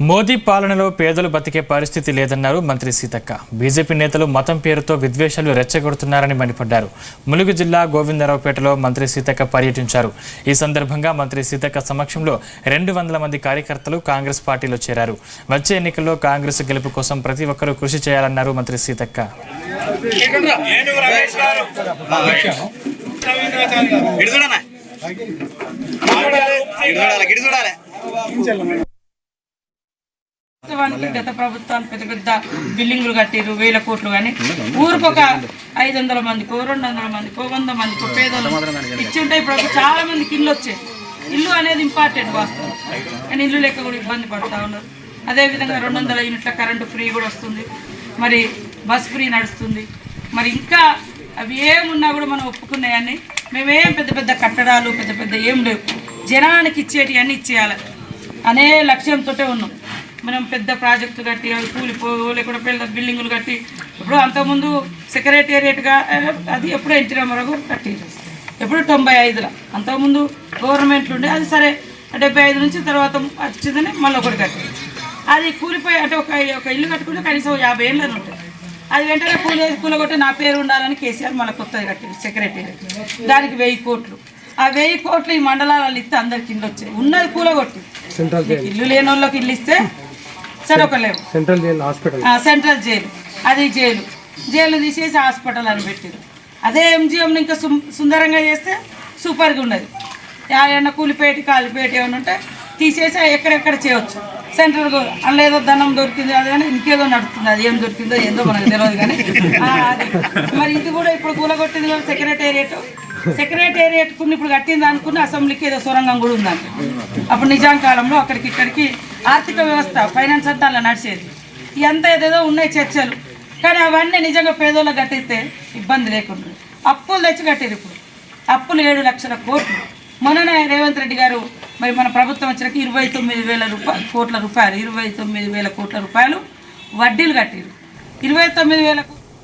మోదీ పాలనలో పేదలు బతికే పరిస్థితి లేదన్నారు మంత్రి సీతక్క. బీజేపీ నేతలు మతం పేరుతో విద్వేషాలు రెచ్చగొడుతున్నారని మండిపడ్డారు. ములుగు జిల్లా గోవిందరావుపేటలో మంత్రి సీతక్క పర్యటించారు. ఈ సందర్భంగా మంత్రి సీతక్క సమక్షంలో 200 మంది కార్యకర్తలు కాంగ్రెస్ పార్టీలో చేరారు. వచ్చే ఎన్నికల్లో కాంగ్రెస్ గెలుపు కోసం ప్రతి ఒక్కరూ కృషి చేయాలన్నారు మంత్రి సీతక్క. గత ప్రభుత్వాలు పెద్ద పెద్ద బిల్డింగ్లు కట్టిరు, 1000 కోట్లు. కానీ ఊరికొక 500 మందికో 200 మందికో 100 మందికో పేదలు ఇచ్చి ఉంటాయి. ఇప్పుడు చాలా మందికి ఇల్లు వచ్చాయి. ఇల్లు అనేది ఇంపార్టెంట్ వాస్తవం, కానీ ఇల్లు లెక్క కూడా ఇబ్బంది పడుతూ ఉన్నారు. అదేవిధంగా 200 యూనిట్ల కరెంటు ఫ్రీ కూడా వస్తుంది, మరి బస్ ఫ్రీ నడుస్తుంది. మరి ఇంకా అవి ఏమున్నా కూడా మనం ఒప్పుకున్నాయని మేమేం పెద్ద పెద్ద కట్టడాలు పెద్ద పెద్ద ఏం లేవు, జనానికి ఇచ్చేటివన్నీ ఇచ్చేయాలి అనే లక్ష్యంతో ఉన్నాం. మనం పెద్ద ప్రాజెక్టులు కట్టి అవి కూలిపోలే కూడా పెద్ద బిల్డింగులు కట్టి ఇప్పుడు అంతకుముందు సెక్రటేరియట్గా అది ఎప్పుడో ఎన్టీ రామారావు కట్టిరు, ఎప్పుడు 95లో. అంతకుముందు గవర్నమెంట్లు ఉండే అది సరే 75 నుంచి తర్వాత వచ్చిందని మళ్ళీ ఒకటి కట్టారు. అది కూలిపోయి అంటే ఒక ఇల్లు కట్టుకుంటే కనీసం 50 ఏళ్ళని ఉంటుంది. అది వెంటనే కూలగొట్టి నా పేరు ఉండాలని కేసీఆర్ మళ్ళీ కొత్తది కట్టింది సెక్రటేరియట్. దానికి 1000 కోట్లు. ఆ 1000 కోట్లు ఈ మండలాలలో ఇస్తే అందరికి ఇల్లు వచ్చాయి. ఉన్నది కూలగొట్టి ఇల్లు లేని వాళ్ళకి ఇల్లు ఇస్తే సరే ఒకలేవు. సెంట్రల్ జైలు అది జైలు తీసేసి హాస్పిటల్ అని పెట్టారు. అదే ఎంజిఎంని ఇంకా సుందరంగా చేస్తే సూపర్గా ఉన్నది. ఏమన్నా కూలిపేట కాలిపేట ఏమైనా ఉంటే తీసేసి ఎక్కడెక్కడ చేయవచ్చు. సెంట్రల్ అందులో ఏదో ధనం దొరికింది అది కానీ ఇంకేదో నడుస్తుంది, అది ఏం దొరికిందో ఏందో మనకు తెలియదు. కానీ అది మరి ఇది కూడా ఇప్పుడు కూలగొట్టింది సెక్రటేరియట్ కొన్ని ఇప్పుడు కట్టింది అనుకుని అసెంబ్లీకి ఏదో సొరంగం కూడా ఉందంట. అప్పుడు నిజాం కాలంలో అక్కడికి ఇక్కడికి ఆర్థిక వ్యవస్థ ఫైనాన్స్ అంతా అలా నడిచేది. ఎంత ఏదేదో ఉన్నాయి చర్చలు, కానీ అవన్నీ నిజంగా పేదోళ్ళకి కట్టిస్తే ఇబ్బంది లేకుండా అప్పులు తెచ్చి కట్టారు. ఇప్పుడు అప్పులు 7 లక్షల కోట్లు. మొన్ననే రేవంత్ రెడ్డి గారు మరి మన ప్రభుత్వం వచ్చినాక 29,000 కోట్ల రూపాయలు 29,000 కోట్ల రూపాయలు వడ్డీలు కట్టారు. 29,000